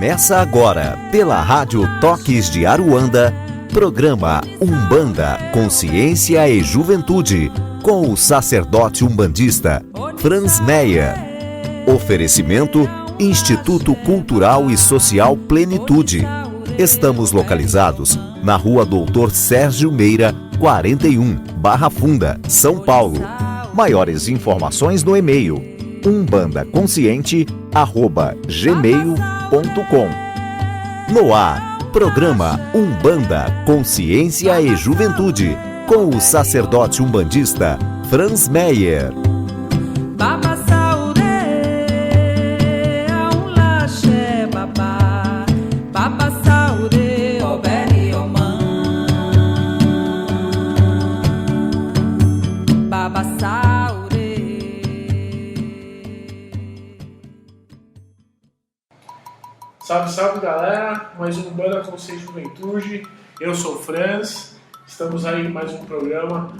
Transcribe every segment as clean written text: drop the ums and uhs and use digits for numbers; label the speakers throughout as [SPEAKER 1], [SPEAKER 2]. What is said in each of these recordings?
[SPEAKER 1] Começa agora, pela Rádio Toques de Aruanda, programa Umbanda, Consciência e Juventude, com o sacerdote umbandista Franz Meyer. Oferecimento Instituto Cultural e Social Plenitude. Estamos localizados na Rua Doutor Sérgio Meira, 41, Barra Funda, São Paulo. Maiores informações no e-mail umbandaconsciente@gmail.com. No ar, programa Umbanda, Consciência e Juventude, com o sacerdote umbandista Franz Meyer.
[SPEAKER 2] Salve, salve galera, mais um Umbanda Consciência e Juventude. Eu sou o Franz, estamos aí em mais um programa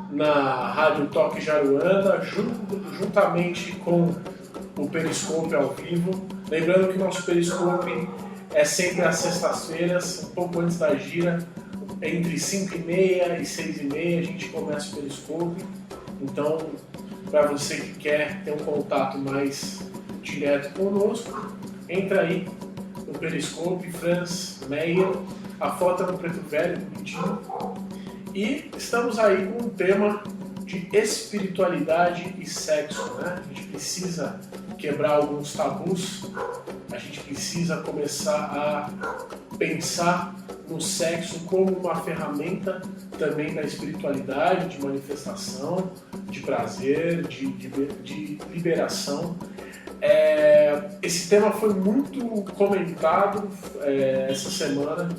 [SPEAKER 2] na Rádio Toque de Aruanda, juntamente com o Periscope ao vivo. Lembrando que o nosso Periscope é sempre às sextas-feiras, um pouco antes da gira, entre 5h30 e 6h30 a gente começa o Periscope. Então, para você que quer ter um contato mais direto conosco, entra aí no Periscope, Franz Meyer, a foto é no preto velho, bonitinho. E estamos aí com um tema de espiritualidade e sexo, né? A gente precisa quebrar alguns tabus, a gente precisa começar a pensar no sexo como uma ferramenta também da espiritualidade, de manifestação, de prazer, de liberação. Esse tema foi muito comentado essa semana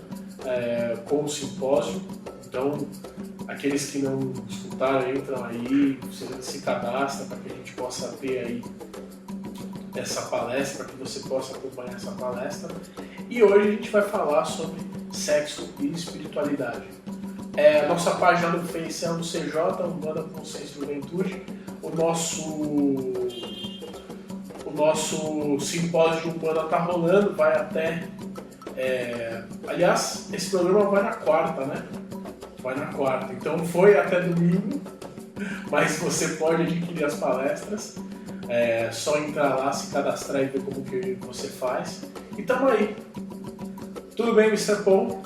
[SPEAKER 2] com o simpósio, então aqueles que não escutaram entram aí, se cadastram para que a gente possa ter aí essa palestra, para que você possa acompanhar essa palestra. E hoje a gente vai falar sobre sexo e espiritualidade. A nossa página no Face é no CJ, Umbanda Consciência e Juventude. O nosso simpósio de Umbanda está rolando, vai até... aliás, esse programa vai na quarta, né? Vai na quarta, então foi até domingo, mas você pode adquirir as palestras, só entrar lá, se cadastrar e ver como que você faz. E tamo aí. Tudo bem, Mr. Paul?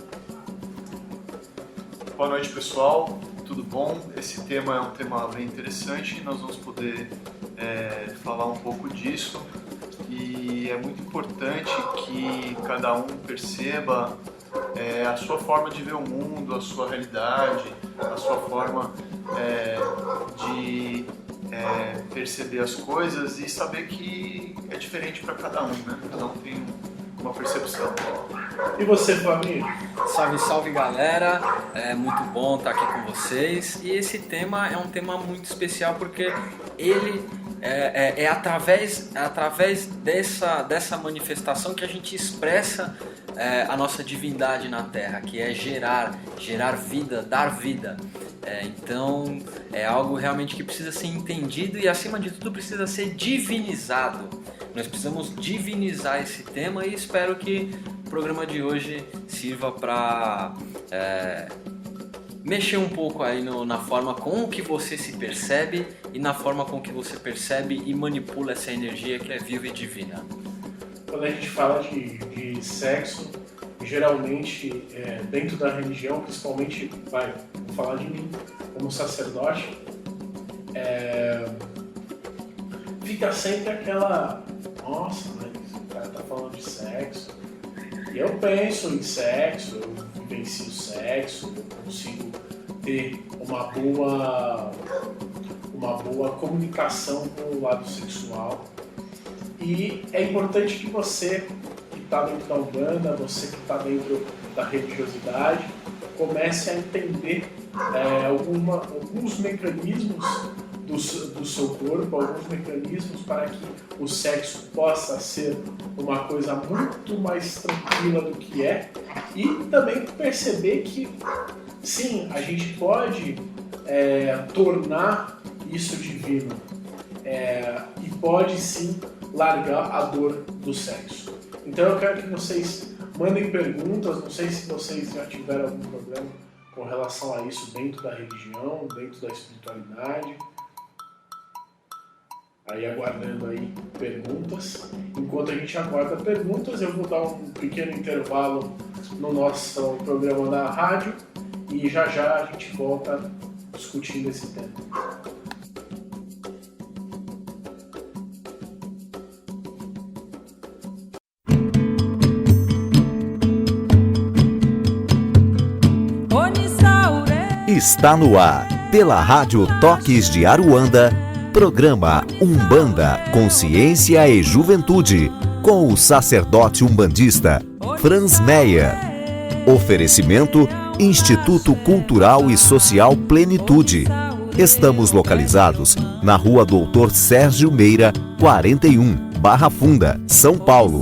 [SPEAKER 3] Boa noite, pessoal. Tudo bom? Esse tema é um tema bem interessante e nós vamos poder falar um pouco disso. E é muito importante que cada um perceba a sua forma de ver o mundo, a sua realidade, a sua forma de perceber as coisas e saber que é diferente para cada um, né? Cada um tem uma percepção.
[SPEAKER 2] E você, família?
[SPEAKER 4] Salve, salve galera, é muito bom estar aqui com vocês. E esse tema é um tema muito especial porque ele é através dessa manifestação que a gente expressa a nossa divindade na Terra, que é gerar vida, dar vida. Então é algo realmente que precisa ser entendido e acima de tudo precisa ser divinizado. Nós precisamos divinizar esse tema e espero que o programa de hoje sirva para mexer um pouco aí na forma com que você se percebe e na forma com que você percebe e manipula essa energia que é viva e divina.
[SPEAKER 2] Quando a gente fala de sexo, geralmente dentro da religião, principalmente, vou falar de mim como sacerdote, fica sempre aquela, nossa, mas o cara tá falando de sexo. E eu penso em sexo, eu vivencio o sexo, eu consigo ter uma boa comunicação com o lado sexual. E é importante que você que está dentro da Umbanda, você que está dentro da religiosidade, comece a entender alguns mecanismos do seu corpo, alguns mecanismos para que o sexo possa ser uma coisa muito mais tranquila do que é, e também perceber que sim, a gente pode tornar isso divino e pode sim largar a dor do sexo. Então eu quero que vocês mandem perguntas, não sei se vocês já tiveram algum problema com relação a isso dentro da religião, dentro da espiritualidade. Aí aguardando aí perguntas. Enquanto a gente aguarda perguntas, eu vou dar um pequeno intervalo no nosso programa da rádio e já a gente volta discutindo esse tema.
[SPEAKER 1] Está no ar, pela Rádio Toques de Aruanda, programa Umbanda, Consciência e Juventude, com o sacerdote umbandista Franz Meyer. Oferecimento Instituto Cultural e Social Plenitude. Estamos localizados na Rua Doutor Sérgio Meira, 41, Barra Funda, São Paulo.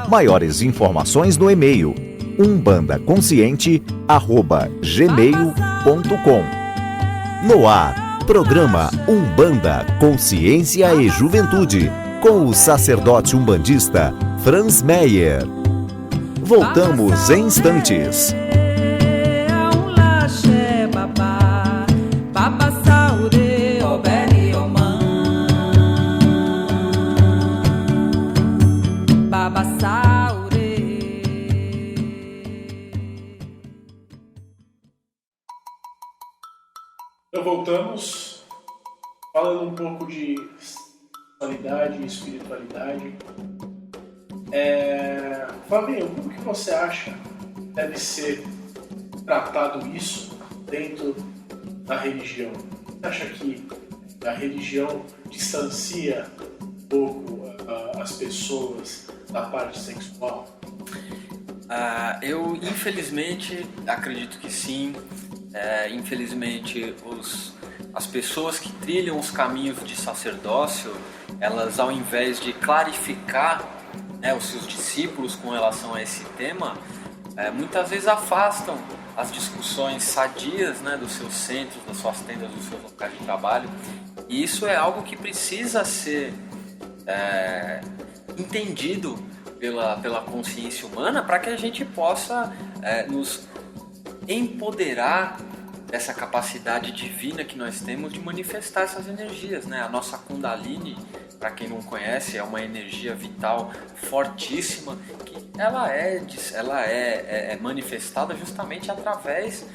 [SPEAKER 1] Maiores informações no e-mail umbandaconsciente@gmail.com. No ar, programa Umbanda, Consciência e Juventude, com o sacerdote umbandista Franz Meyer. Voltamos em instantes.
[SPEAKER 2] Então voltamos falando um pouco de sexualidade e espiritualidade. Fabinho, como que você acha que deve ser tratado isso dentro da religião? Você acha que a religião distancia um pouco as pessoas da parte sexual?
[SPEAKER 4] Eu, infelizmente, acredito que sim. Infelizmente, as pessoas que trilham os caminhos de sacerdócio, elas, ao invés de clarificar, os seus discípulos com relação a esse tema, muitas vezes afastam as discussões sadias, dos seus centros, das suas tendas, dos seus locais de trabalho. E isso é algo que precisa ser entendido pela consciência humana, para que a gente possa nos empoderar dessa capacidade divina que nós temos de manifestar essas energias, A nossa Kundalini, para quem não conhece, é uma energia vital fortíssima, que ela é manifestada justamente através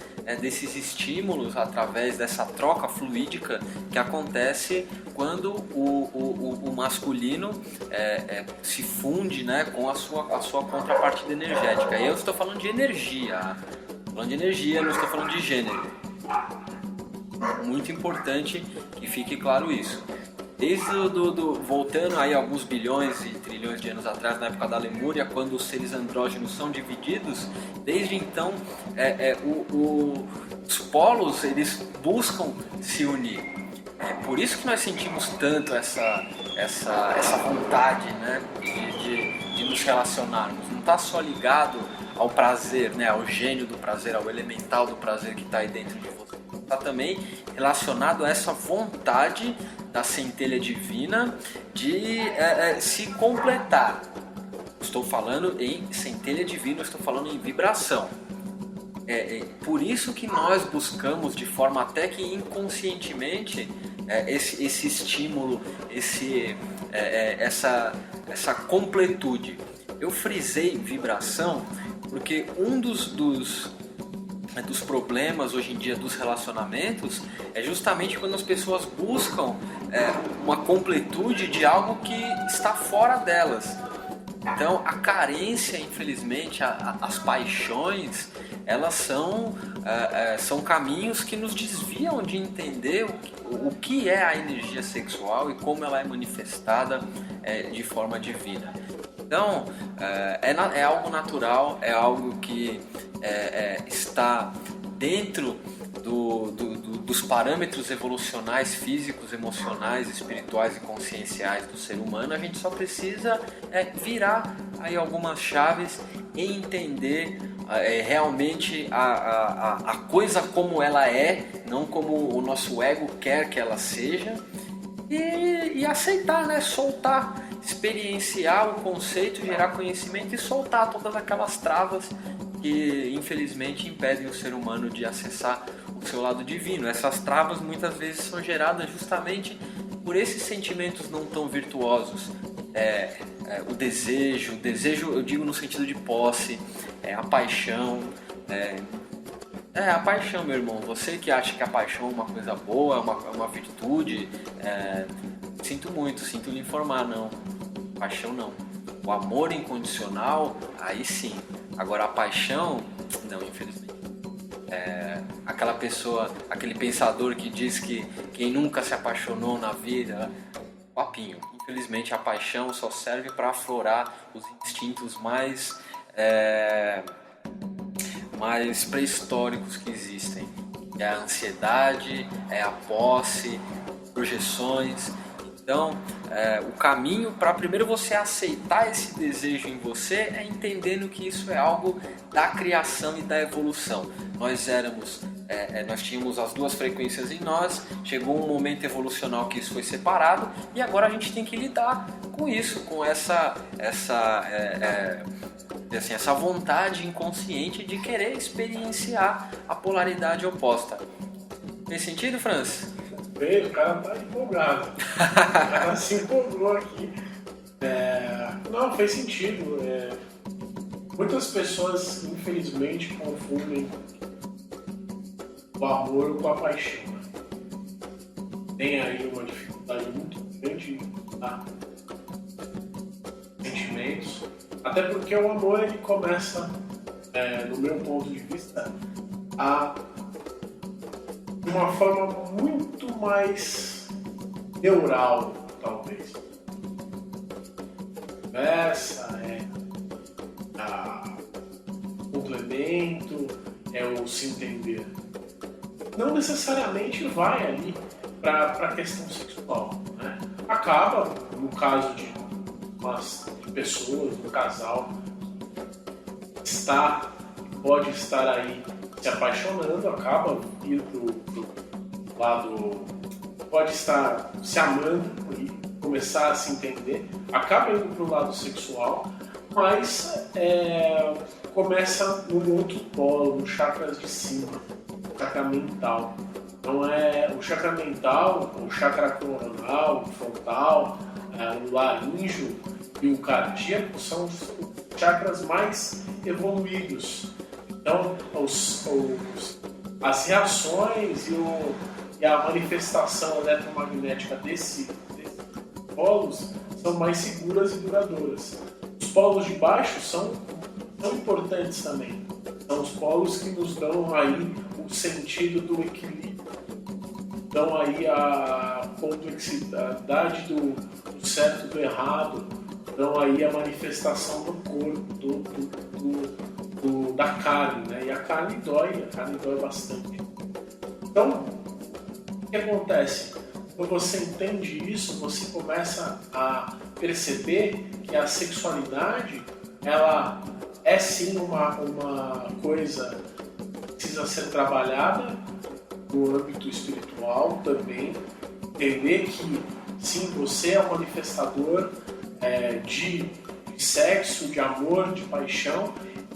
[SPEAKER 4] desses estímulos, através dessa troca fluídica que acontece quando o masculino se funde, com a sua contrapartida energética. E eu estou falando de energia. Falando de energia, não estou falando de gênero. Muito importante que fique claro isso. Desde voltando aí alguns bilhões e trilhões de anos atrás, na época da Lemúria, quando os seres andrógenos são divididos, desde então os polos eles buscam se unir. É por isso que nós sentimos tanto essa vontade, de nos relacionarmos. Não está só ligado ao prazer, ao gênio do prazer, ao elemental do prazer que está aí dentro de você. Está também relacionado a essa vontade da centelha divina de se completar. Estou falando em centelha divina, estou falando em vibração. Por isso que nós buscamos, de forma até que inconscientemente, esse estímulo, essa completude. Eu frisei vibração porque um dos problemas hoje em dia dos relacionamentos é justamente quando as pessoas buscam uma completude de algo que está fora delas. Então a carência, infelizmente, as paixões, elas são caminhos que nos desviam de entender o que é a energia sexual e como ela é manifestada de forma divina. Então, é algo natural, é algo que está dentro dos parâmetros evolucionais, físicos, emocionais, espirituais e conscienciais do ser humano. A gente só precisa virar aí algumas chaves e entender realmente a coisa como ela é, não como o nosso ego quer que ela seja, e aceitar, soltar. experienciar o conceito, gerar conhecimento e soltar todas aquelas travas que infelizmente impedem o ser humano de acessar o seu lado divino. Essas travas muitas vezes são geradas justamente por esses sentimentos não tão virtuosos. O desejo eu digo no sentido de posse, a paixão. A paixão, meu irmão. Você que acha que a paixão é uma coisa boa, é uma virtude, sinto lhe informar, não. Paixão não. O amor incondicional, aí sim. Agora a paixão, não, infelizmente. Aquela pessoa, aquele pensador que diz que quem nunca se apaixonou na vida, papinho. Infelizmente a paixão só serve para aflorar os instintos mais pré-históricos que existem. É a ansiedade, é a posse, projeções. Então, o caminho para primeiro você aceitar esse desejo em você é entendendo que isso é algo da criação e da evolução. Nós tínhamos as duas frequências em nós, chegou um momento evolucional que isso foi separado e agora a gente tem que lidar com isso, com essa vontade inconsciente de querer experienciar a polaridade oposta. Fez sentido, Franz?
[SPEAKER 2] O cara tá empolgado. O cara se empolgou aqui. Não, fez sentido. Muitas pessoas, infelizmente, confundem o amor com a paixão. Tem aí uma dificuldade muito grande em dar sentimentos. Até porque o amor ele começa, no meu ponto de vista, de uma forma muito mais neural, talvez. Conversa, complemento, o se entender. Não necessariamente vai ali para a questão sexual, né? Acaba, no caso de pessoas, um casal, pode estar aí se apaixonando, acaba indo pro lado, pode estar se amando e começar a se entender, acaba indo pro lado sexual, mas começa no outro polo, no chakras de cima, no chakra mental. Então o chakra mental, o chakra coronal, o frontal, o laríngeo e o cardíaco são os chakras mais evoluídos. Então, as reações e a manifestação eletromagnética desses polos são mais seguras e duradouras. Os polos de baixo são importantes também. São os polos que nos dão aí o sentido do equilíbrio, dão aí a complexidade do certo e do errado, dão aí a manifestação do corpo, da carne, né? E a carne dói bastante. Então, o que acontece? Quando você entende isso, você começa a perceber que a sexualidade, ela é sim uma coisa que precisa ser trabalhada no âmbito espiritual também. Entender que sim, você é um manifestador de sexo, de amor, de paixão,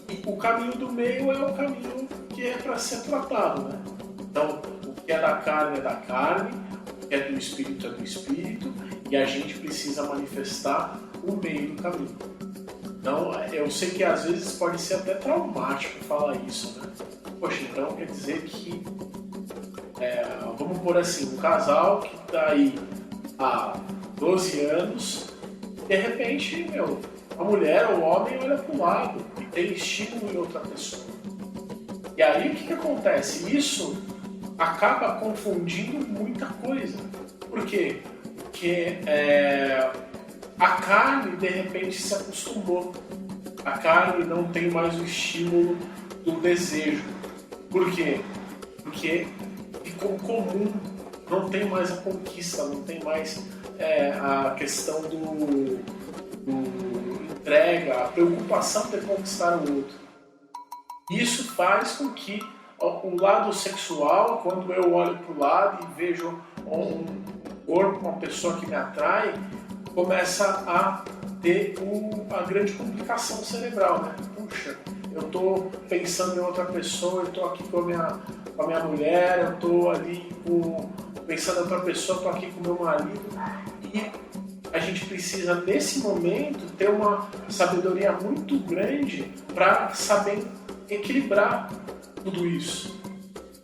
[SPEAKER 2] e o caminho do meio é o caminho que é para ser tratado, né? Então, o que é da carne é da carne, o que é do espírito é do espírito, e a gente precisa manifestar o meio do caminho. Então, eu sei que às vezes pode ser até traumático falar isso, né? Poxa, então quer dizer que, vamos pôr assim, um casal que está aí há 12 anos, de repente, a mulher ou o homem olha para o lado e tem estímulo em outra pessoa. E aí o que acontece? Isso acaba confundindo muita coisa. Por quê? Porque a carne de repente se acostumou. A carne não tem mais o estímulo do desejo. Por quê? Porque ficou comum, não tem mais a conquista, não tem mais a questão do entrega, a preocupação de conquistar o outro. Isso faz com que o lado sexual, quando eu olho para o lado e vejo um corpo, uma pessoa que me atrai, começa a ter a grande complicação cerebral, né? Puxa, eu estou pensando em outra pessoa, eu estou aqui com a minha mulher, eu estou ali pensando em outra pessoa, estou aqui com o meu marido, e a gente precisa, nesse momento, ter uma sabedoria muito grande para saber equilibrar tudo isso.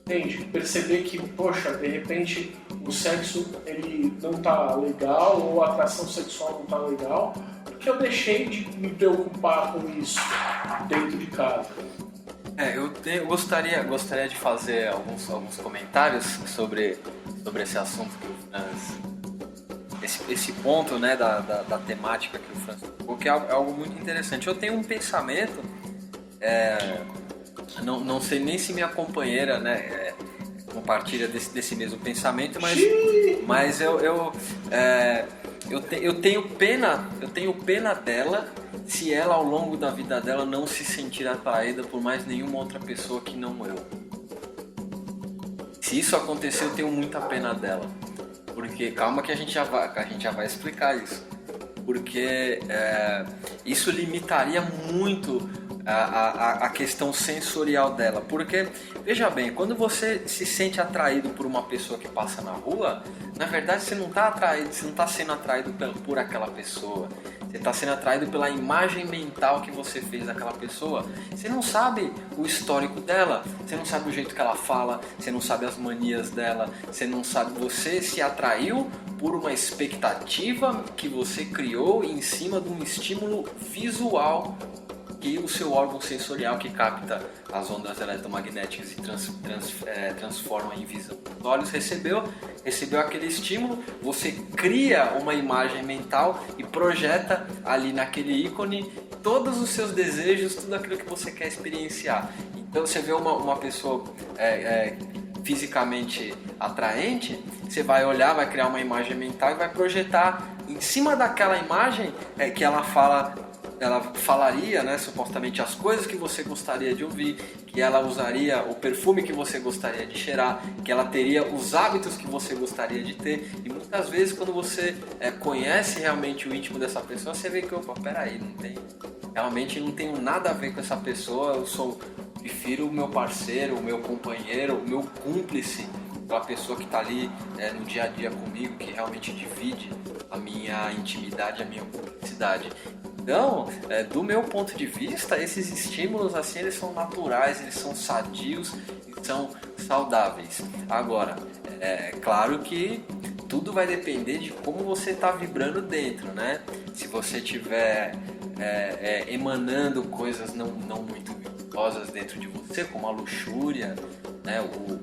[SPEAKER 2] Entende? Perceber que, poxa, de repente o sexo ele não está legal, ou a atração sexual não está legal, porque eu deixei de me preocupar com isso dentro de casa.
[SPEAKER 4] Eu gostaria de fazer alguns comentários sobre esse assunto que o Franz... Esse ponto, né, da temática que o Franz tocou, que é algo muito interessante. Eu tenho um pensamento, não sei nem se minha companheira, né, compartilha desse mesmo pensamento, mas eu tenho pena dela se ela, ao longo da vida dela, não se sentir atraída por mais nenhuma outra pessoa que não eu. Se isso acontecer, eu tenho muita pena dela. Porque, calma que a gente já vai explicar isso. Porque isso limitaria muito a questão sensorial dela. Porque, veja bem, quando você se sente atraído por uma pessoa que passa na rua, na verdade você não está sendo atraído por aquela pessoa. Você está sendo atraído pela imagem mental que você fez daquela pessoa. Você não sabe o histórico dela, você não sabe o jeito que ela fala, você não sabe as manias dela, você não sabe... Você se atraiu por uma expectativa que você criou em cima de um estímulo visual que o seu órgão sensorial, que capta as ondas eletromagnéticas e transforma em visão dos olhos, recebeu aquele estímulo, você cria uma imagem mental e projeta ali naquele ícone todos os seus desejos, tudo aquilo que você quer experienciar. Então você vê uma pessoa fisicamente atraente, você vai olhar, vai criar uma imagem mental e vai projetar em cima daquela imagem que ela falaria, né, supostamente as coisas que você gostaria de ouvir, que ela usaria o perfume que você gostaria de cheirar, que ela teria os hábitos que você gostaria de ter. E muitas vezes, quando você conhece realmente o íntimo dessa pessoa, você vê que, peraí, realmente não tenho nada a ver com essa pessoa, prefiro o meu parceiro, o meu companheiro, o meu cúmplice, aquela pessoa que está ali no dia a dia comigo, que realmente divide a minha intimidade, a minha cumplicidade. Então, do meu ponto de vista, esses estímulos assim, eles são naturais, eles são sadios e são saudáveis. Agora, claro que tudo vai depender de como você está vibrando dentro, né? Se você estiver emanando coisas não muito virtuosas dentro de você, como a luxúria, né? O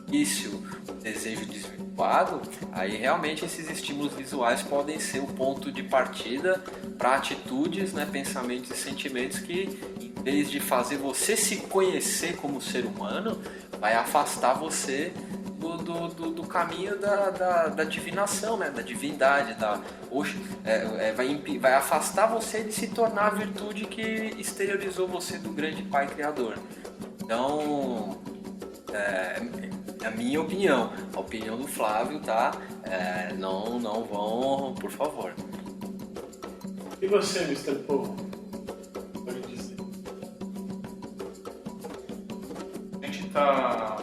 [SPEAKER 4] vício, o desejo desvirtuado, aí realmente esses estímulos visuais podem ser o ponto de partida para atitudes, né, pensamentos e sentimentos que, em vez de fazer você se conhecer como ser humano, vai afastar você do caminho da divinação, né, da divindade, vai afastar você de se tornar a virtude que exteriorizou você do grande Pai Criador. Então, a minha opinião, a opinião do Flávio, tá? Não vão, por favor.
[SPEAKER 2] E você, Mr. Paul? Pode dizer.
[SPEAKER 3] A gente está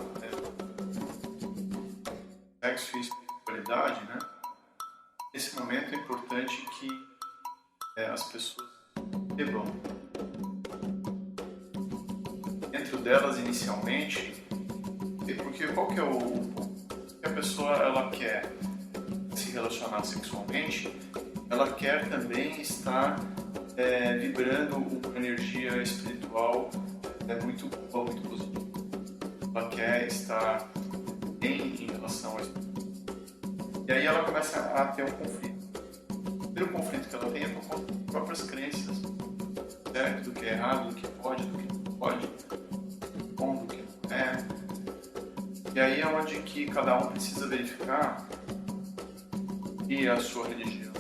[SPEAKER 3] sexo e espiritualidade, né? Nesse momento é importante que as pessoas percebam. Dentro delas, inicialmente, porque qual que é que a pessoa ela quer se relacionar sexualmente, ela quer também estar vibrando uma energia espiritual muito boa, muito positiva. Ela quer estar bem em relação a isso. E aí ela começa a ter um conflito. O primeiro conflito que ela tem é por conta das próprias crenças, certo? Do que é errado, do que pode, do que não pode, do bom, do que não é. E aí é onde que cada um precisa verificar e a sua religião,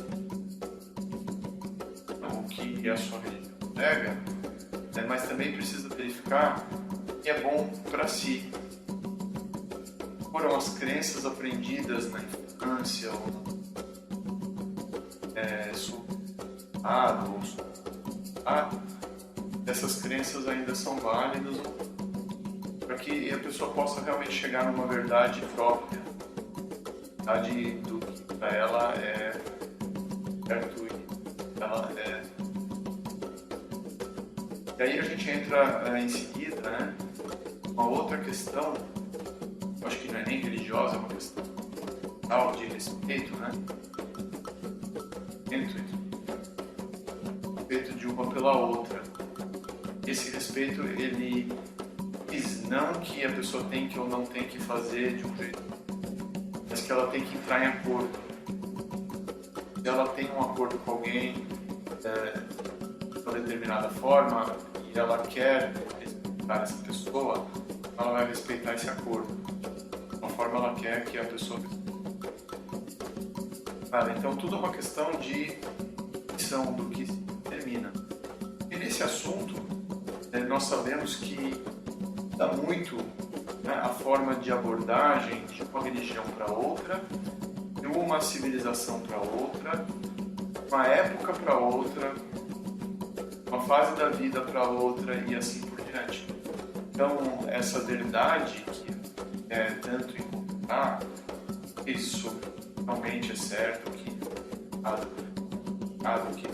[SPEAKER 3] o que a sua religião prega, mas também precisa verificar o que é bom para si. Foram as crenças aprendidas na infância, essas crenças ainda são válidas para que a pessoa possa realmente chegar numa verdade própria, verdade do que para ela é certo e ela é. E aí a gente entra em seguida, né, uma outra questão, eu acho que não é nem religiosa, é uma questão de respeito, né? Respeito de uma pela outra. Esse respeito, ele diz não que a pessoa tem que ou não tem que fazer de um jeito, mas que ela tem que entrar em acordo. Se ela tem um acordo com alguém de uma determinada forma e ela quer respeitar essa pessoa, ela vai respeitar esse acordo. De uma forma ela quer que a pessoa respeite. Então tudo é uma questão de definição do que se determina. E nesse assunto, nós sabemos que dá muito, né, a forma de abordagem de uma religião para outra, de uma civilização para outra, uma época para outra, uma fase da vida para outra e assim por diante. Então, essa verdade que é tanto encontrar isso realmente é certo, que que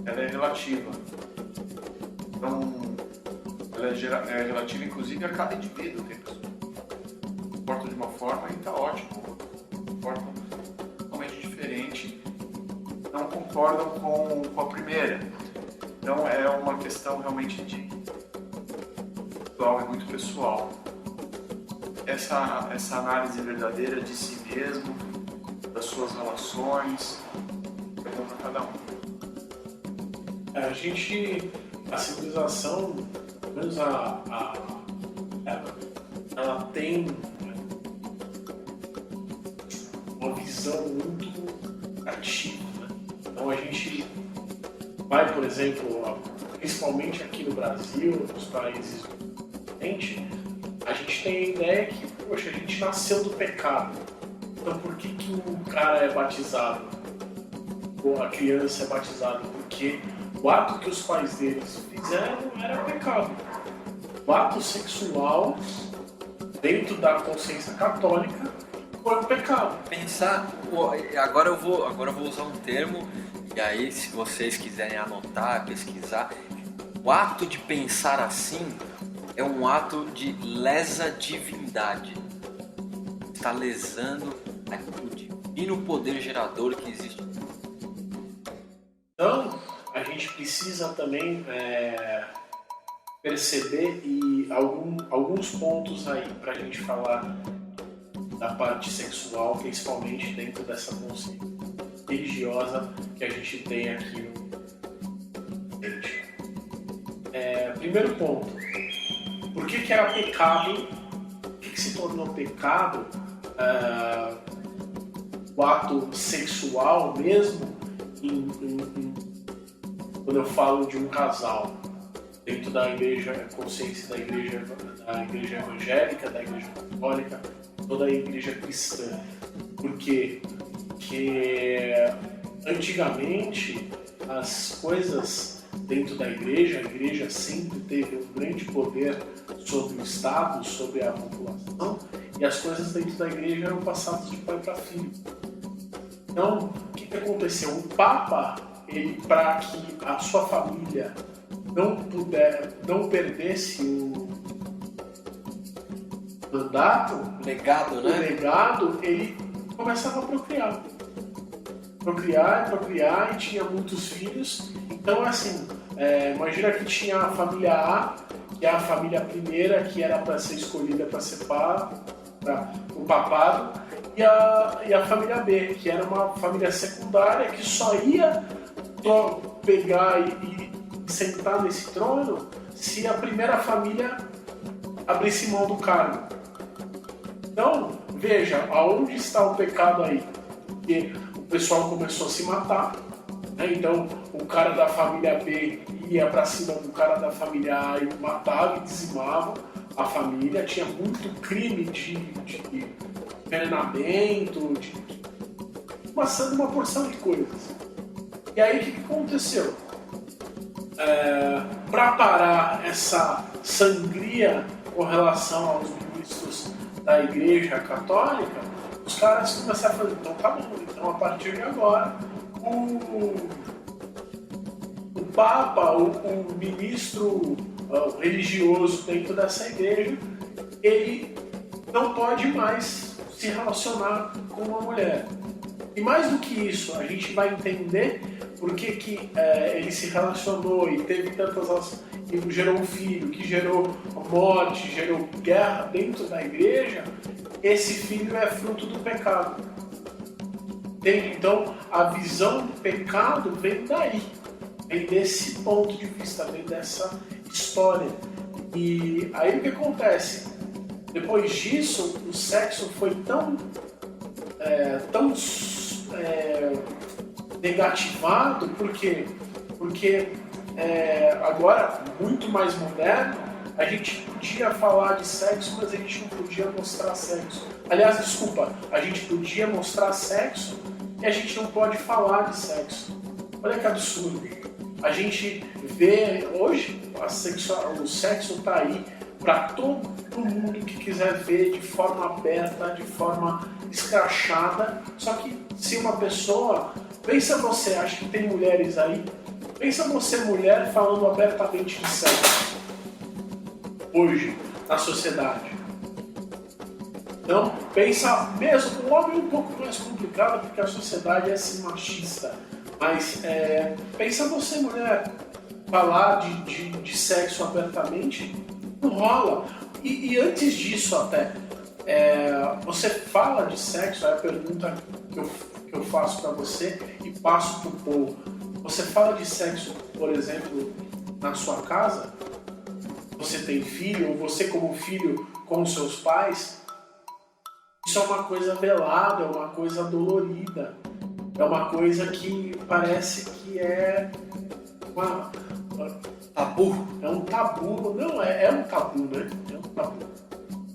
[SPEAKER 3] ela é relativa. Então, ela é relativa inclusive a cada indivíduo. Tem pessoas que se comportam de uma forma e está ótimo, se comportam totalmente diferente, não concordam com a primeira. Então é uma questão realmente é muito pessoal. Essa análise verdadeira de si mesmo, das suas relações, é bom para cada um.
[SPEAKER 2] A civilização, pelo menos ela tem uma visão muito ativa, né? Então a gente vai, por exemplo, principalmente aqui no Brasil, nos países do Oriente, a gente tem a ideia que, poxa, a gente nasceu do pecado. Então por que o cara é batizado? Ou a criança é batizada? Porque o ato que os pais deles fizeram era pecado. O ato sexual, dentro da consciência católica, foi um pecado.
[SPEAKER 4] Pensar, agora eu vou usar um termo, e aí se vocês quiserem anotar, pesquisar, o ato de pensar assim é um ato de lesa divindade. Está lesando o divino poder gerador que existe.
[SPEAKER 2] Então, a gente precisa também perceber alguns pontos aí para a gente falar da parte sexual, principalmente dentro dessa consciência religiosa que a gente tem aqui no Oriente. Primeiro ponto, por que era pecado, por que se tornou pecado o ato sexual mesmo quando eu falo de um casal dentro da igreja, consciência da igreja evangélica, da igreja católica, toda a igreja cristã. Por quê? Porque antigamente as coisas dentro da igreja, a igreja sempre teve um grande poder sobre o Estado, sobre a população, e as coisas dentro da igreja eram passadas de pai para filho. Então, o que aconteceu? O Papa, para que a sua família não perdesse o mandato,
[SPEAKER 4] o
[SPEAKER 2] legado, ele começava a procriar e tinha muitos filhos. Então, assim, imagina que tinha a família A, que é a família primeira, que era para ser escolhida para ser o papado, e a família B, que era uma família secundária que só ia pegar e sentar nesse trono se a primeira família abrisse mão do cargo. Então, veja, aonde está o pecado aí? Porque o pessoal começou a se matar, né? Então, o cara da família B ia para cima do cara da família A e matava e dizimava a família. Tinha muito crime de envenenamento, passando uma porção de coisas. E aí o que aconteceu? Para parar essa sangria com relação aos ministros da Igreja Católica, os caras começaram a fazer, então tá bom, então a partir de agora o Papa, o ministro religioso dentro dessa igreja, ele não pode mais se relacionar com uma mulher. E mais do que isso, a gente vai entender por que ele se relacionou e teve tantas... e gerou um filho, que gerou morte, gerou guerra dentro da igreja. Esse filho é fruto do pecado. Entende? Então, a visão do pecado vem daí. Vem desse ponto de vista, vem dessa história. E aí o que acontece? Depois disso, o sexo foi tão negativado, por quê? Porque agora, muito mais moderno, a gente podia falar de sexo, mas a gente não podia mostrar sexo. Aliás, desculpa, a gente podia mostrar sexo e a gente não pode falar de sexo. Olha que absurdo. A gente vê hoje, o sexo está aí para todo mundo que quiser ver de forma aberta, de forma escrachada. Só que se uma pessoa... Pensa você, acho que tem mulheres aí, pensa você, mulher, falando abertamente de sexo hoje, na sociedade. Então, pensa mesmo, o homem é um pouco mais complicado porque a sociedade é assim machista. Mas pensa você, mulher, falar de sexo abertamente, não rola. E antes disso até, você fala de sexo, é a pergunta que eu faço para você e passo para o povo. Você fala de sexo, por exemplo, na sua casa? Você tem filho, ou você como filho com os seus pais? Isso é uma coisa velada, é uma coisa dolorida. É uma coisa que parece que é
[SPEAKER 4] tabu.
[SPEAKER 2] É um tabu. Não, é um tabu, né? É um tabu.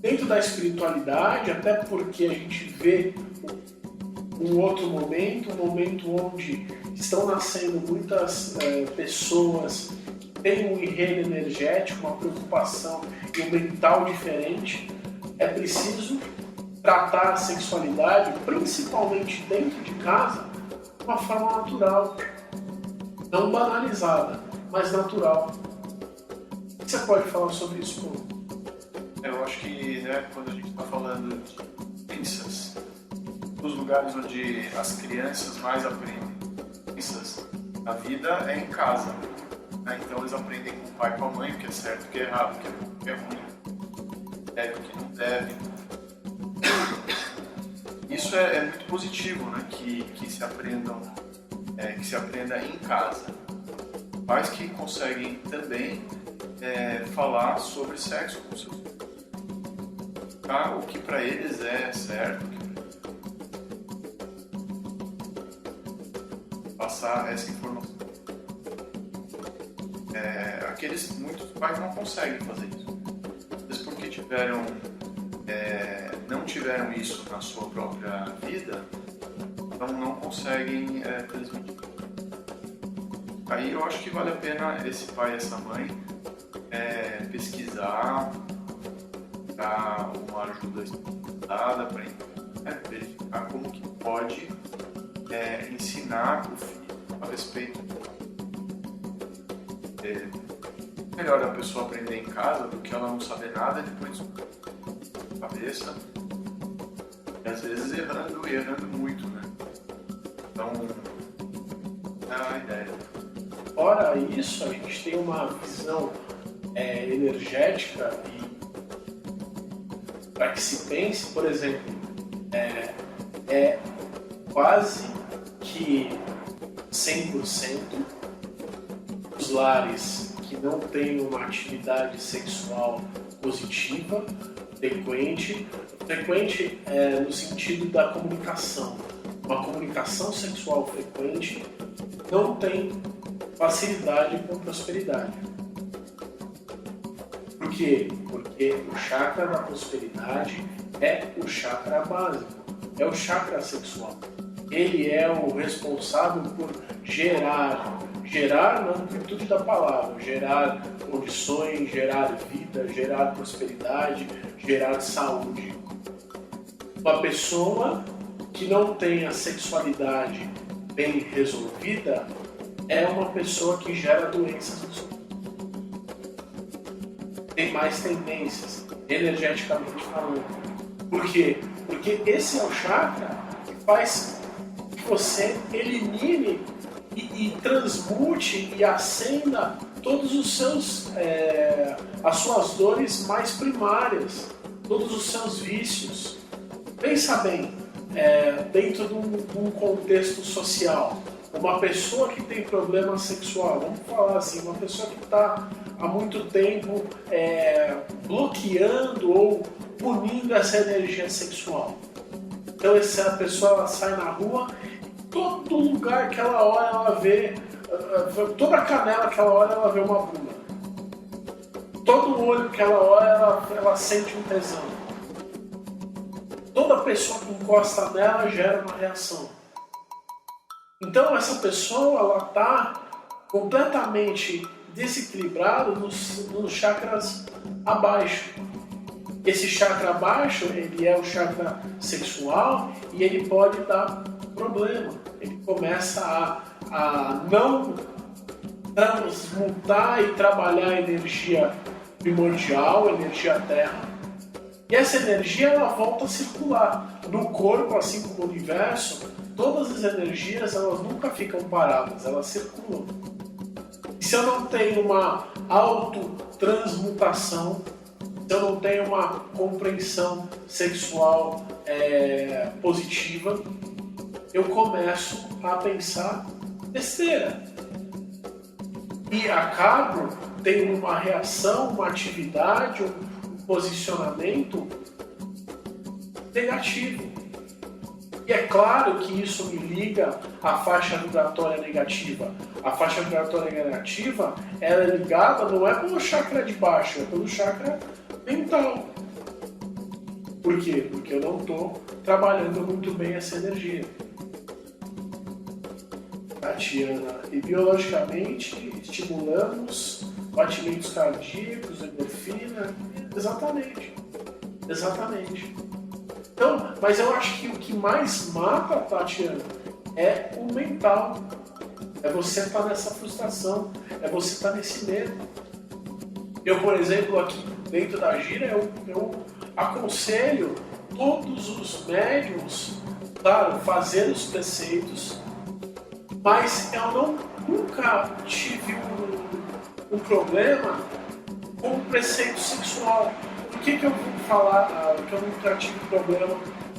[SPEAKER 2] Dentro da espiritualidade, até porque a gente vê um outro momento, um momento onde estão nascendo muitas pessoas que têm um enredo energético, uma preocupação e um mental diferente. É preciso tratar a sexualidade, principalmente dentro de casa, de uma forma natural. Não banalizada, mas natural. O que você pode falar sobre isso, Paulo?
[SPEAKER 3] Eu acho que quando a gente está falando de crenças, os lugares onde as crianças mais aprendem crenças, a vida é em casa. Então eles aprendem com o pai e com a mãe, o que é certo, o que é errado, o que é bom, o que é ruim, deve, o que não deve. Isso é muito positivo, né? Que se aprenda em casa. Pais que conseguem também falar sobre sexo com seus filhos. O que para eles é certo, passar essa informação. Muitos pais não conseguem fazer isso. Às vezes porque não tiveram isso na sua própria vida, então não conseguem transmitir. Aí eu acho que vale a pena esse pai e essa mãe pesquisar, dar uma ajuda especializada para verificar como que pode ensinar o filho a respeito. Melhor a pessoa aprender em casa do que ela não saber nada e depois cabeça, e às vezes errando muito, né? Então, é a ideia.
[SPEAKER 2] Fora isso, a gente tem uma visão energética e para que se pense, por exemplo, é quase que 100% os lares que não têm uma atividade sexual positiva, frequente no sentido da comunicação. Uma comunicação sexual frequente não tem facilidade com prosperidade. Por quê? Porque o chakra da prosperidade é o chakra básico, é o chakra sexual. ele é o responsável por gerar na amplitude da palavra, gerar condições, gerar vida, gerar prosperidade, gerar saúde. Uma pessoa que não tem a sexualidade bem resolvida é uma pessoa que gera doenças. Tem mais tendências, energeticamente falando. Por quê? Porque esse é o chakra que faz que você elimine e transmute e acenda todos os seus, as suas dores mais primárias, todos os seus vícios. Pensa bem, dentro de um contexto social, uma pessoa que tem problema sexual, vamos falar assim, uma pessoa que está há muito tempo bloqueando ou punindo essa energia sexual. Então essa pessoa ela sai na rua, todo lugar que ela olha ela vê, toda canela que ela olha ela vê uma bunda. Todo olho que ela olha ela sente um tesão. Toda pessoa que encosta nela gera uma reação. Então essa pessoa ela está completamente desequilibrada nos chakras abaixo. Esse chakra abaixo ele é o chakra sexual e ele pode dar problema. Ele começa a não transmutar e trabalhar a energia primordial, a energia terra. E essa energia ela volta a circular no corpo, assim como no universo. Todas as energias elas nunca ficam paradas, elas circulam. E se eu não tenho uma autotransmutação, se eu não tenho uma compreensão sexual positiva, eu começo a pensar besteira. E acabo tendo uma reação, uma atividade, um posicionamento negativo. E é claro que isso me liga à faixa vibratória negativa. A faixa vibratória negativa ela é ligada não é pelo chakra de baixo, é pelo chakra mental. Por quê? Porque eu não estou trabalhando muito bem essa energia. Tatiana, e biologicamente estimulamos batimentos cardíacos, endorfina. Exatamente. Então, mas eu acho que o que mais mata, Tatiana, é o mental. É você estar nessa frustração, é você estar nesse medo. Eu, por exemplo, aqui dentro da gira, eu aconselho todos os médiums, claro, fazer os preceitos, mas eu nunca tive um problema com o preceito sexual. Por que eu vou falar que eu nunca tive problema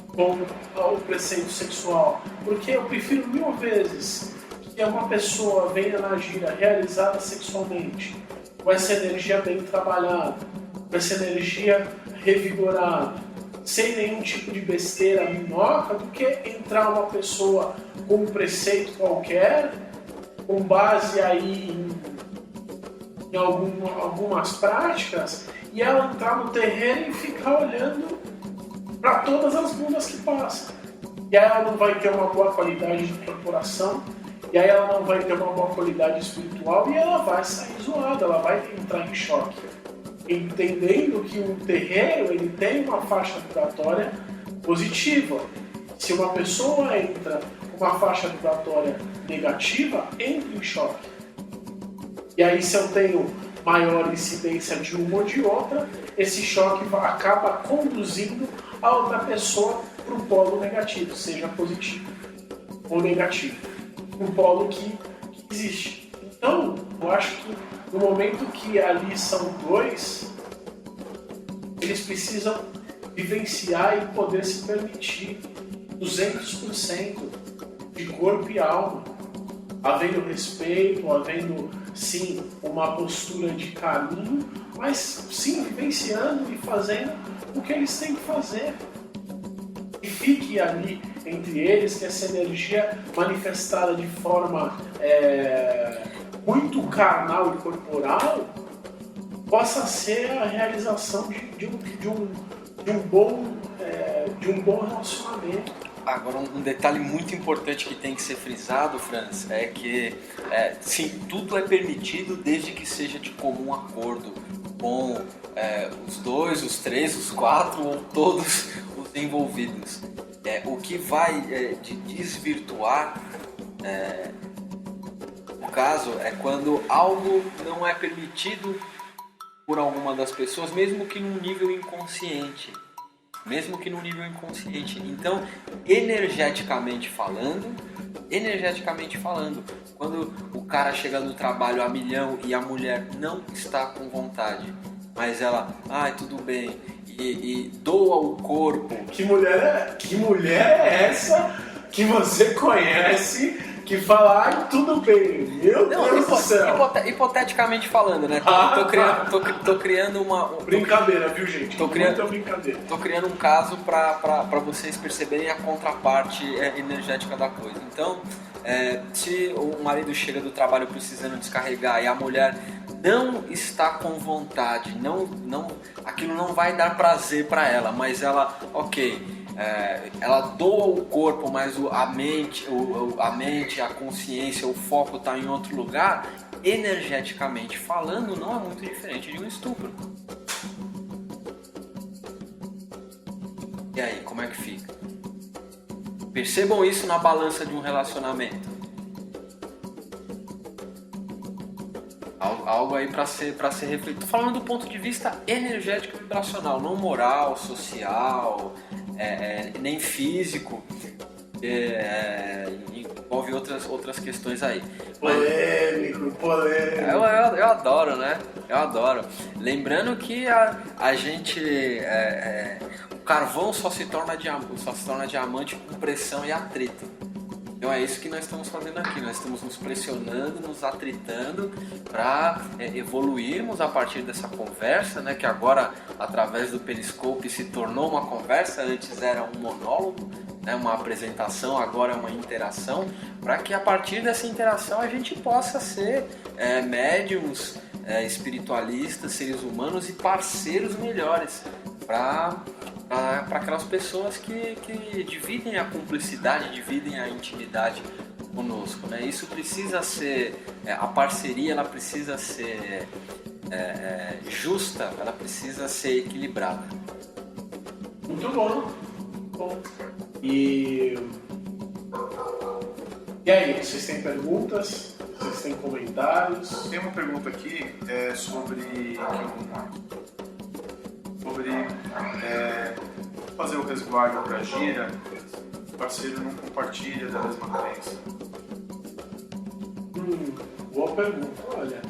[SPEAKER 2] com o preceito sexual? Porque eu prefiro 1000 vezes que uma pessoa venha na gira realizada sexualmente, com essa energia bem trabalhada, com essa energia revigorada, sem nenhum tipo de besteira, minhoca, do que entrar uma pessoa com um preceito qualquer, com base aí em algumas práticas, e ela entrar no terreno e ficar olhando para todas as bundas que passam. E aí ela não vai ter uma boa qualidade de incorporação, e aí ela não vai ter uma boa qualidade espiritual, e ela vai sair zoada, ela vai entrar em choque. Entendendo que o terreiro ele tem uma faixa vibratória positiva. Se uma pessoa entra com uma faixa vibratória negativa, entra em choque. E aí se eu tenho maior incidência de uma ou de outra, esse choque acaba conduzindo a outra pessoa para um polo negativo, seja positivo ou negativo. Um polo que existe. Então, eu acho que no momento que ali são dois, eles precisam vivenciar e poder se permitir 200% de corpo e alma, havendo respeito, havendo sim uma postura de caminho, mas sim vivenciando e fazendo o que eles têm que fazer. E fique ali entre eles que essa energia manifestada de forma muito carnal e corporal possa ser a realização de um bom relacionamento.
[SPEAKER 4] Agora, um detalhe muito importante que tem que ser frisado, Franz, é que sim, tudo é permitido desde que seja de comum acordo com os 2, os 3, os 4 ou todos os envolvidos. O que vai desvirtuar o caso é quando algo não é permitido por alguma das pessoas, mesmo que num nível inconsciente. Então, energeticamente falando, quando o cara chega no trabalho a milhão e a mulher não está com vontade, mas ela, tudo bem, e doa o corpo.
[SPEAKER 2] Que mulher é essa que você conhece que fala, tudo bem, meu Deus do céu?
[SPEAKER 4] Hipoteticamente falando, né? Tô criando uma...
[SPEAKER 2] Brincadeira, viu, gente?
[SPEAKER 4] Muita
[SPEAKER 2] brincadeira.
[SPEAKER 4] Tô criando um caso para vocês perceberem a contraparte energética da coisa. Então, se o marido chega do trabalho precisando descarregar e a mulher não está com vontade, aquilo não vai dar prazer para ela, mas ela, ela doa o corpo, mas a mente, a consciência, o foco está em outro lugar, energeticamente falando, não é muito diferente de um estupro. E aí, como é que fica? Percebam isso na balança de um relacionamento. Algo aí para ser refletido. Tô falando do ponto de vista energético e vibracional, não moral, social, nem físico. Envolve outras questões aí.
[SPEAKER 2] Polêmico.
[SPEAKER 4] Eu adoro, né? Eu adoro. Lembrando que a gente... o carvão só se torna diamante com pressão e atrito. Então é isso que nós estamos fazendo aqui. Nós estamos nos pressionando, nos atritando para evoluirmos a partir dessa conversa, né? Que agora, através do Periscope, se tornou uma conversa. Antes era um monólogo, né? Uma apresentação, agora é uma interação. Para que a partir dessa interação a gente possa ser médiums, espiritualistas, seres humanos e parceiros melhores para aquelas pessoas que dividem a cumplicidade, dividem a intimidade conosco, né? Isso precisa ser, a parceria ela precisa ser justa, ela precisa ser equilibrada.
[SPEAKER 2] Muito bom. E aí, vocês têm perguntas? Vocês têm comentários?
[SPEAKER 3] Tem uma pergunta aqui sobre fazer o resguardo para a gira, o parceiro não compartilha da mesma crença.
[SPEAKER 2] Boa pergunta. Olha,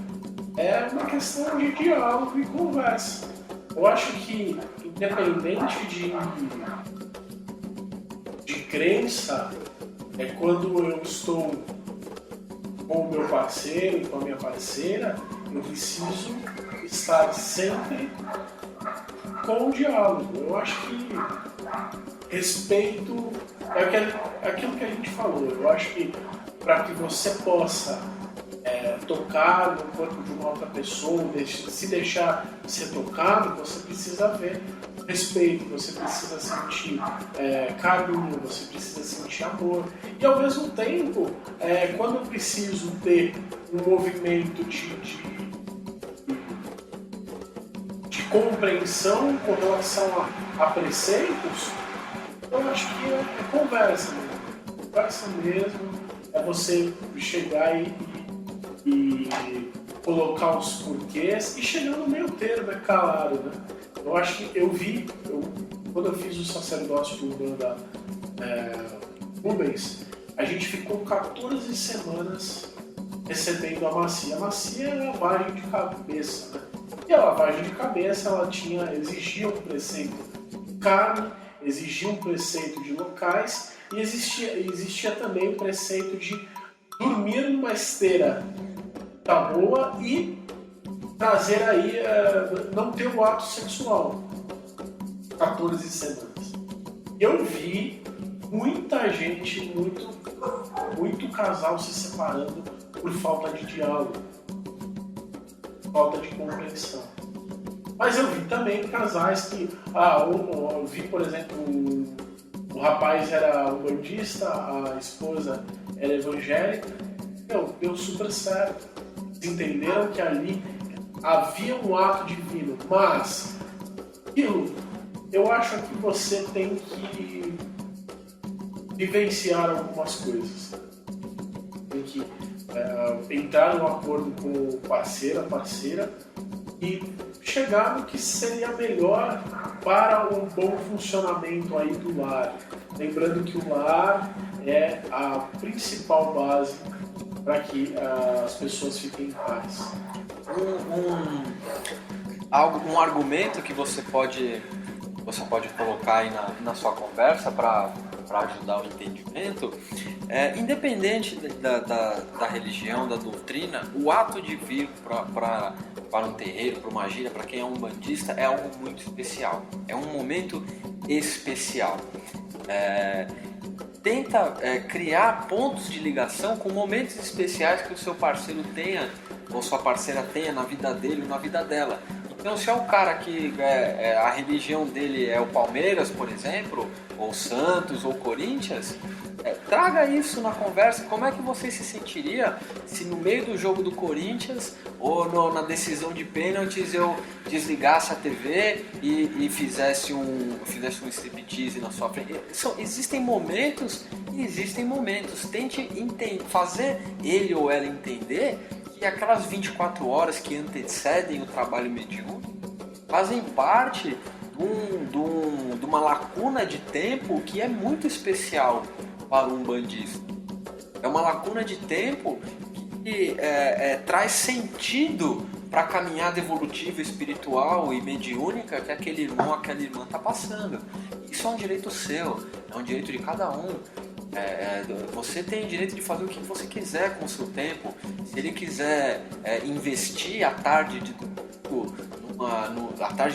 [SPEAKER 2] é uma questão de diálogo e conversa. Eu acho que, independente de crença, quando eu estou com o meu parceiro e com a minha parceira, eu preciso estar sempre com o diálogo. Eu acho que respeito é aquilo que a gente falou. Eu acho que para que você possa tocar no corpo de uma outra pessoa, se deixar ser tocado, você precisa ver respeito, você precisa sentir carinho, você precisa sentir amor. E ao mesmo tempo, quando eu preciso ter um movimento de compreensão com relação a preceitos, eu acho que é conversa mesmo. Conversa mesmo, é você chegar e colocar os porquês e chegar no meio termo, claro, né? Eu acho que quando eu fiz o sacerdócio de Umbanda Rubens, a gente ficou 14 semanas recebendo a macia. A macia é a lavagem de cabeça, né? E a lavagem de cabeça, ela exigia um preceito de carne, exigia um preceito de locais e existia também o preceito de dormir numa esteira tá boa e trazer aí, não ter o ato sexual. 14 semanas. Eu vi muita gente, muito casal se separando por falta de diálogo, falta de compreensão. Mas eu vi também casais que, eu vi, por exemplo, o rapaz era umbandista, a esposa era evangélica, deu super certo. Eles entenderam que ali havia um ato divino, mas eu acho que você tem que vivenciar algumas coisas. Tem que entrar num acordo com o parceira, e chegar no que seria melhor para um bom funcionamento aí do lar. Lembrando que o lar é a principal base para que as pessoas fiquem em paz.
[SPEAKER 4] Um argumento que você pode colocar aí na sua conversa para ajudar o entendimento, independente da religião, da doutrina, o ato de vir para um terreiro, para uma gira, para quem é umbandista, é algo muito especial. É um momento especial. Tenta criar pontos de ligação com momentos especiais que o seu parceiro tenha, ou sua parceira tenha na vida dele ou na vida dela. Então, se é um cara que a religião dele é o Palmeiras, por exemplo, ou Santos, ou Corinthians, traga isso na conversa. Como é que você se sentiria se no meio do jogo do Corinthians ou na decisão de pênaltis eu desligasse a TV e fizesse um striptease na sua frente? Existem momentos e existem momentos. Tente fazer ele ou ela entender que aquelas 24 horas que antecedem o trabalho mediúnico fazem parte de uma lacuna de tempo que é muito especial para um umbandista. É uma lacuna de tempo que traz sentido para a caminhada evolutiva, espiritual e mediúnica que aquele irmão, aquela irmã está passando. Isso é um direito seu, é um direito de cada um. Você tem o direito de fazer o que você quiser com o seu tempo. Se ele quiser investir a tarde de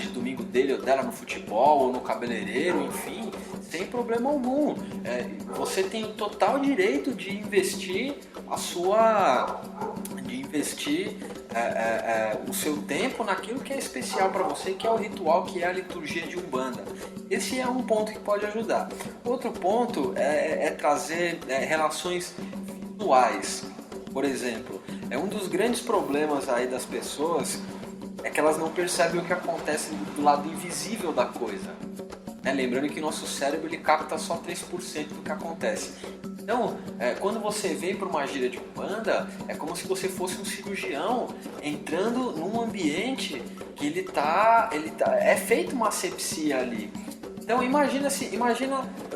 [SPEAKER 4] domingo dele ou dela no futebol ou no cabeleireiro, enfim, sem problema algum. Você tem o total direito de investir o seu tempo naquilo que é especial para você, que é o ritual, que é a liturgia de Umbanda. Esse é um ponto que pode ajudar. Outro ponto é trazer relações visuais. Por exemplo, um dos grandes problemas aí das pessoas é que elas não percebem o que acontece do lado invisível da coisa. Lembrando que nosso cérebro ele capta só 3% do que acontece. Então, quando você vem para uma gira de Umbanda, é como se você fosse um cirurgião entrando num ambiente que é feita uma asepsia ali. Então imagina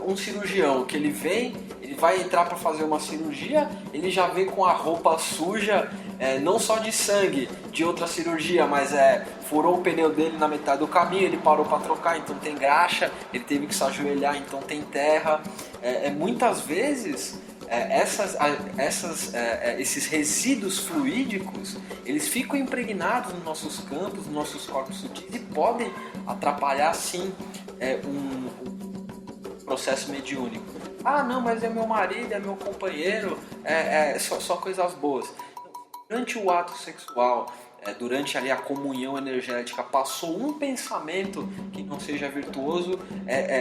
[SPEAKER 4] um cirurgião que ele vai entrar para fazer uma cirurgia, ele já vem com a roupa suja, não só de sangue de outra cirurgia, mas furou o pneu dele na metade do caminho, ele parou para trocar, então tem graxa, ele teve que se ajoelhar, então tem terra. Muitas vezes esses resíduos fluídicos, eles ficam impregnados nos nossos campos, nos nossos corpos sutis e podem atrapalhar sim um processo mediúnico. Não, mas é meu marido, é meu companheiro, só coisas boas. Durante o ato sexual, durante ali a comunhão energética, passou um pensamento que não seja virtuoso,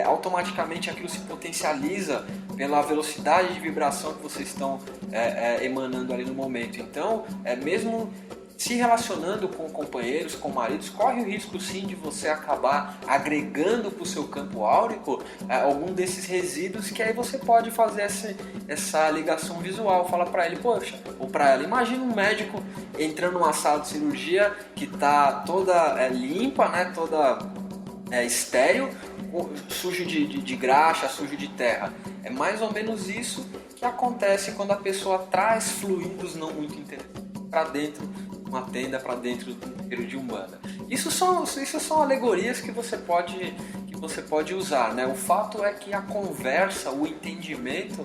[SPEAKER 4] automaticamente aquilo se potencializa pela velocidade de vibração que vocês estão emanando ali no momento. Então, mesmo se relacionando com companheiros, com maridos, corre o risco sim de você acabar agregando para o seu campo áurico algum desses resíduos, que aí você pode fazer essa ligação visual. Fala para ele, poxa, ou para ela, imagina um médico entrando numa sala de cirurgia que está toda limpa, né, toda estéril, sujo de graxa, sujo de terra. É mais ou menos isso que acontece quando a pessoa traz fluidos não muito interessantes para dentro uma tenda, para dentro do terreiro de Umbanda. Isso são alegorias que você pode usar, né? O fato é que a conversa, o entendimento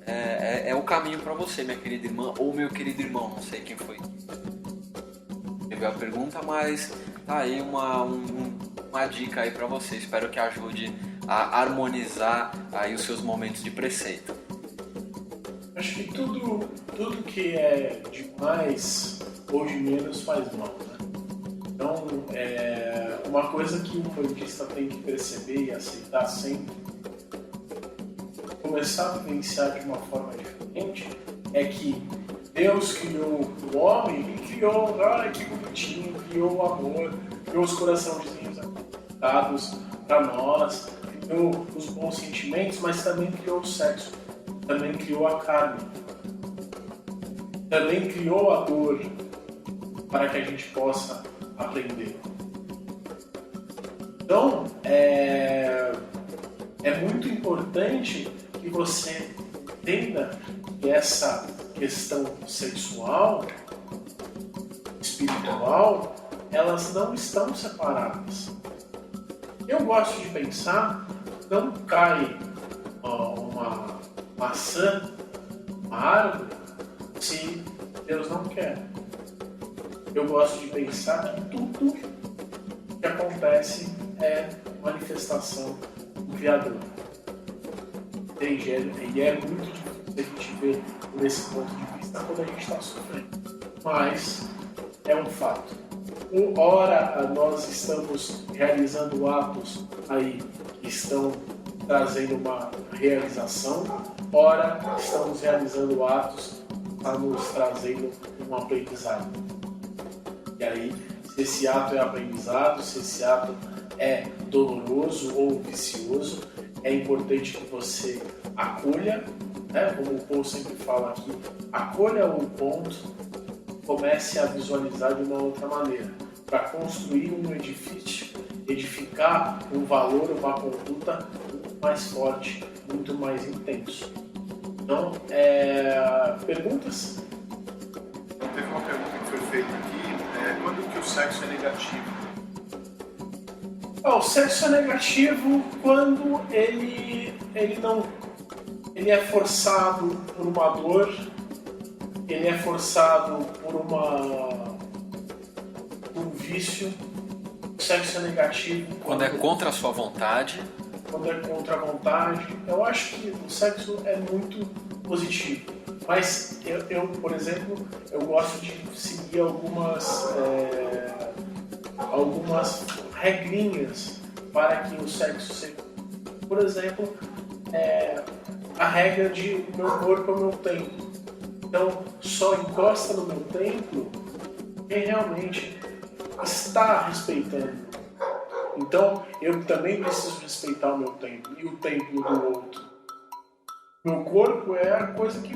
[SPEAKER 4] é o caminho para você, minha querida irmã, ou meu querido irmão, não sei quem foi que teve a pergunta, mas tá aí uma dica aí para você. Espero que ajude a harmonizar aí os seus momentos de preceito.
[SPEAKER 2] Acho que tudo que é de mais ou de menos faz mal, né? Então, uma coisa que um umbandista tem que perceber e aceitar sempre começar a vivenciar de uma forma diferente é que Deus criou o homem e criou, que bonitinho, criou o amor, criou os coraçãozinhos dados para nós, criou os bons sentimentos, mas também criou o sexo, também criou a carne, também criou a dor para que a gente possa aprender. Então, é muito importante que você entenda que essa questão sexual, espiritual, elas não estão separadas. Eu gosto de pensar, não cai uma maçã, uma árvore, se Deus não quer. Eu gosto de pensar que tudo que acontece é manifestação do Criador. E é muito difícil a gente ver por esse ponto de vista quando a gente está sofrendo. Mas é um fato. Ora nós estamos realizando atos aí que estão trazendo uma realização, ora estamos realizando atos que estão nos trazendo um aprendizado. E aí, se esse ato é aprendizado, se esse ato é doloroso ou vicioso, é importante que você acolha, né? Como o Paul sempre fala aqui, acolha o ponto, comece a visualizar de uma outra maneira, para construir um edifício, edificar um valor, uma conduta muito mais forte, muito mais intenso. Então, perguntas?
[SPEAKER 3] Teve uma pergunta que foi feita aqui, quando que o sexo é negativo?
[SPEAKER 2] O sexo é negativo quando ele é forçado por uma dor, ele é forçado por um vício. O sexo é negativo
[SPEAKER 4] quando é contra a sua vontade.
[SPEAKER 2] Quando é contra a vontade. Eu acho que o sexo é muito positivo. Mas eu, por exemplo, eu gosto de seguir algumas regrinhas para que o sexo seja. Por exemplo, a regra de meu corpo é o meu templo. Então, só encosta no meu templo quem realmente está respeitando. Então, eu também preciso respeitar o meu templo e o templo do outro. Meu corpo é a coisa que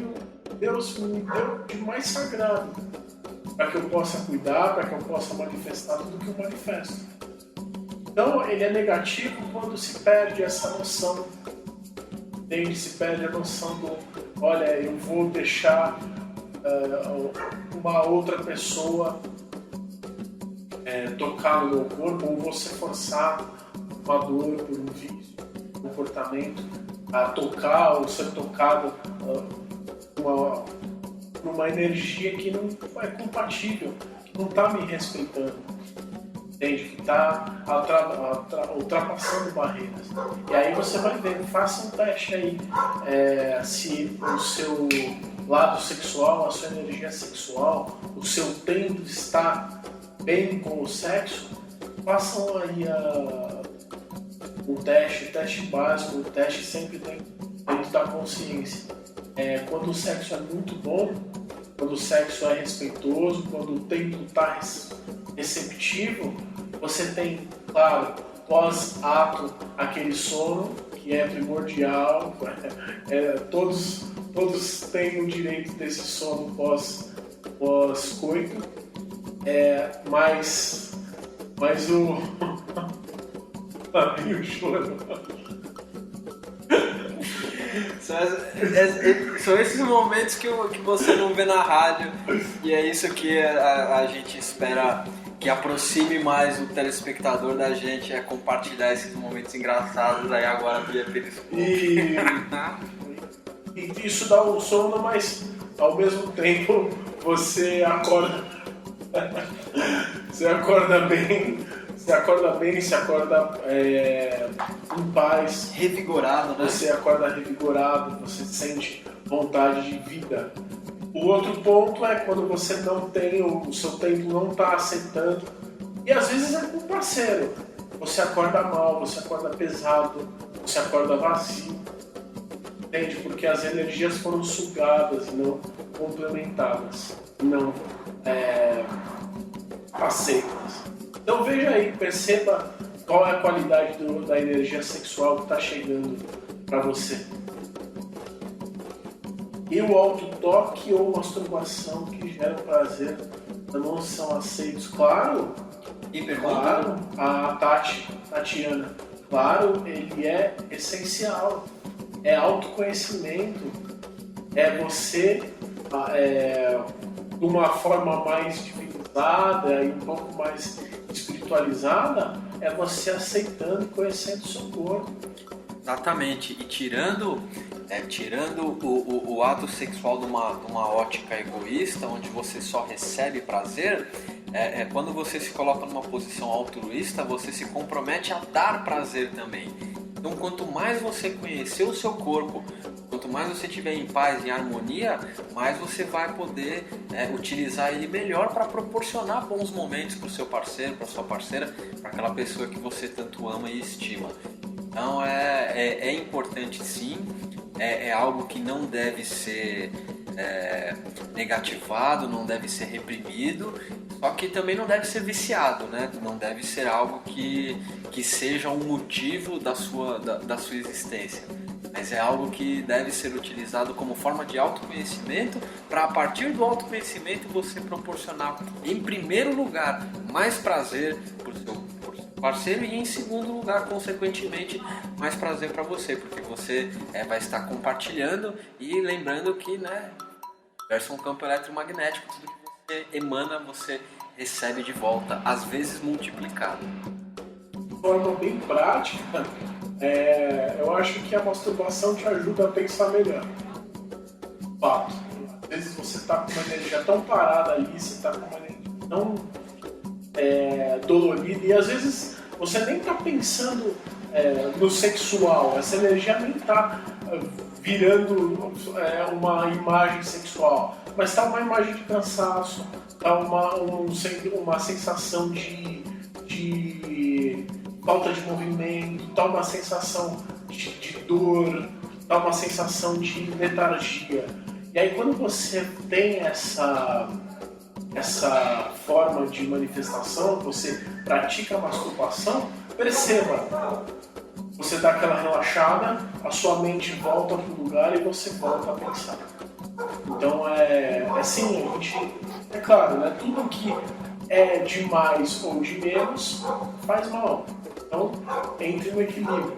[SPEAKER 2] Deus me deu de mais sagrado, para que eu possa cuidar, para que eu possa manifestar tudo que eu manifesto. Então, ele é negativo quando se perde essa noção. Se perde a noção do, olha, eu vou deixar uma outra pessoa tocar no meu corpo, ou vou ser forçado uma dor por um vício, um comportamento, a tocar ou ser tocado por uma energia que não é compatível, que não está me respeitando, entende? Que está ultrapassando barreiras. E aí você vai ver, faça um teste aí, se o seu lado sexual, a sua energia sexual, o seu tempo está bem com o sexo. Façam aí o teste básico, o teste sempre dentro da consciência. Quando o sexo é muito bom, quando o sexo é respeitoso, quando o tempo está receptivo, você tem, claro, pós-ato, aquele sono que é primordial, todos têm o direito desse sono pós-coito, mas o... tá meio choro.
[SPEAKER 4] São esses momentos que você não vê na rádio, e é isso que a gente espera que aproxime mais o telespectador da gente, é compartilhar esses momentos engraçados aí agora via Periscope.
[SPEAKER 2] E isso dá um sono, mas ao mesmo tempo você acorda. Você acorda bem, se acorda em paz,
[SPEAKER 4] revigorado, né?
[SPEAKER 2] Você acorda revigorado, você sente vontade de vida. O outro ponto é quando você não tem, o seu tempo não está aceitando, e às vezes é com o parceiro. Você acorda mal, você acorda pesado, você acorda vazio. Entende? Porque as energias foram sugadas e não complementadas, não aceitas. Então veja aí, perceba qual é a qualidade da energia sexual que está chegando para você. E o autotoque ou masturbação que gera prazer não são aceitos? Claro,
[SPEAKER 4] E pergunta?
[SPEAKER 2] claro, a Tatiana, claro, ele é essencial. É autoconhecimento, é você, de uma forma mais divinizada e um pouco mais espiritualizada, é você aceitando e conhecendo o seu corpo.
[SPEAKER 4] Exatamente, e tirando o ato sexual de uma ótica egoísta, onde você só recebe prazer, quando você se coloca numa posição altruísta, você se compromete a dar prazer também. Então, quanto mais você conhecer o seu corpo, quanto mais você estiver em paz, em harmonia, mais você vai poder utilizar ele melhor para proporcionar bons momentos para o seu parceiro, para a sua parceira, para aquela pessoa que você tanto ama e estima. Então, é importante sim, é algo que não deve ser negativado, não deve ser reprimido, só que também não deve ser viciado, né? Não deve ser algo que seja um motivo da sua existência. Mas é algo que deve ser utilizado como forma de autoconhecimento, para a partir do autoconhecimento você proporcionar, em primeiro lugar, mais prazer para o seu parceiro e, em segundo lugar, consequentemente, mais prazer para você, porque você vai estar compartilhando e lembrando que, né, o universo é um campo eletromagnético, tudo que você emana, você recebe de volta, às vezes multiplicado.
[SPEAKER 2] De forma bem prática, eu acho que a masturbação te ajuda a pensar melhor. Fato. Às vezes você está com uma energia tão parada ali, você está com uma energia tão dolorida, e às vezes você nem está pensando no sexual, essa energia nem está virando uma imagem sexual, mas está uma imagem de cansaço, está uma sensação de falta de movimento, está uma sensação de dor, está uma sensação de letargia. E aí quando você tem essa forma de manifestação, você pratica a masturbação, perceba, você dá aquela relaxada, a sua mente volta para o lugar e você volta a pensar. Então assim, é claro, né, tudo que é de mais ou de menos faz mal. Então, entre no equilíbrio,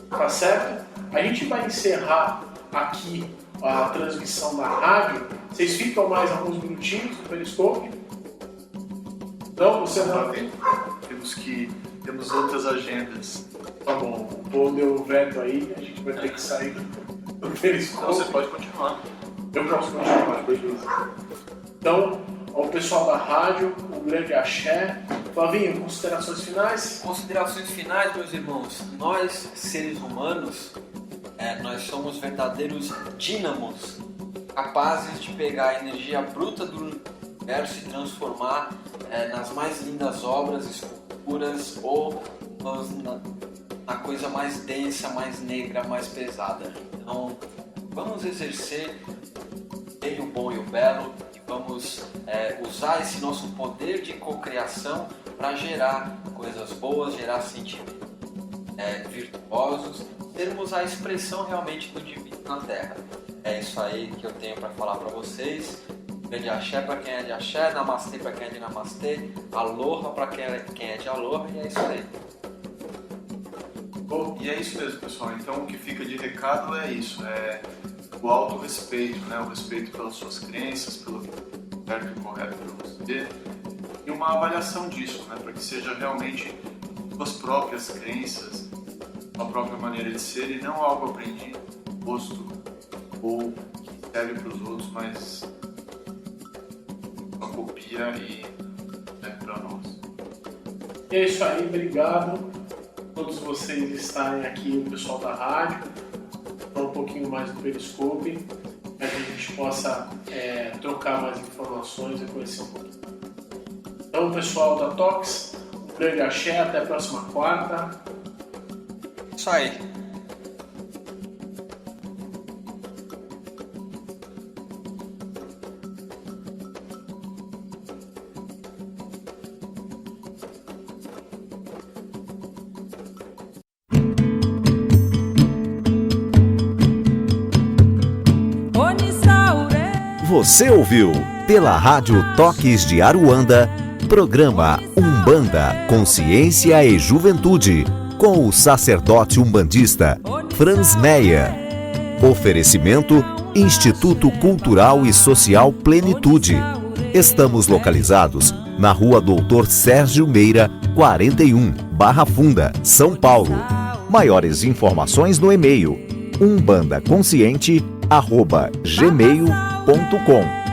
[SPEAKER 2] tá certo? A gente vai encerrar aqui a transmissão da rádio. Vocês ficam mais alguns minutinhos no Periscope? Não, você não?
[SPEAKER 3] Temos outras agendas.
[SPEAKER 2] Tá bom, o Paul deu o veto aí, a gente vai ter que sair do Periscope.
[SPEAKER 3] Você pode continuar.
[SPEAKER 2] Eu posso continuar, beleza. Então, ao pessoal da rádio, um grande axé. Flavinho, considerações finais?
[SPEAKER 4] Considerações finais, meus irmãos. Nós, seres humanos, nós somos verdadeiros dínamos, capazes de pegar a energia bruta do universo e transformar nas mais lindas obras, esculturas ou na coisa mais densa, mais negra, mais pesada. Então, vamos exercer o bom e o belo e vamos usar esse nosso poder de cocriação para gerar coisas boas, gerar sentimentos virtuosos, termos a expressão realmente do divino na Terra. É isso aí que eu tenho para falar para vocês. Grande axé para quem é de axé, namastê para quem é de namastê, aloha para quem é de aloha, e é isso aí.
[SPEAKER 3] Bom, e é isso mesmo, pessoal. Então o que fica de recado é isso, o autorrespeito, né? O respeito pelas suas crenças, pelo que é certo e correto para você, e uma avaliação disso, né? Para que seja realmente suas próprias crenças, a própria maneira de ser, e não algo aprendido, posto ou que serve para os outros, mas uma copia e para nós.
[SPEAKER 2] E é isso aí, obrigado a todos vocês estarem aqui, o pessoal da rádio, para um pouquinho mais do Periscope, para que a gente possa trocar mais informações e conhecer um pouquinho. Então, pessoal da Tox, um grande axé, até a próxima quarta.
[SPEAKER 4] Isso aí.
[SPEAKER 1] Você ouviu, pela Rádio Toques de Aruanda, programa Umbanda, Consciência e Juventude, com o sacerdote umbandista Franz Meyer. Oferecimento Instituto Cultural e Social Plenitude. Estamos localizados na Rua Doutor Sérgio Meira, 41, Barra Funda, São Paulo. Maiores informações no e-mail umbandaconsciente@gmail.com.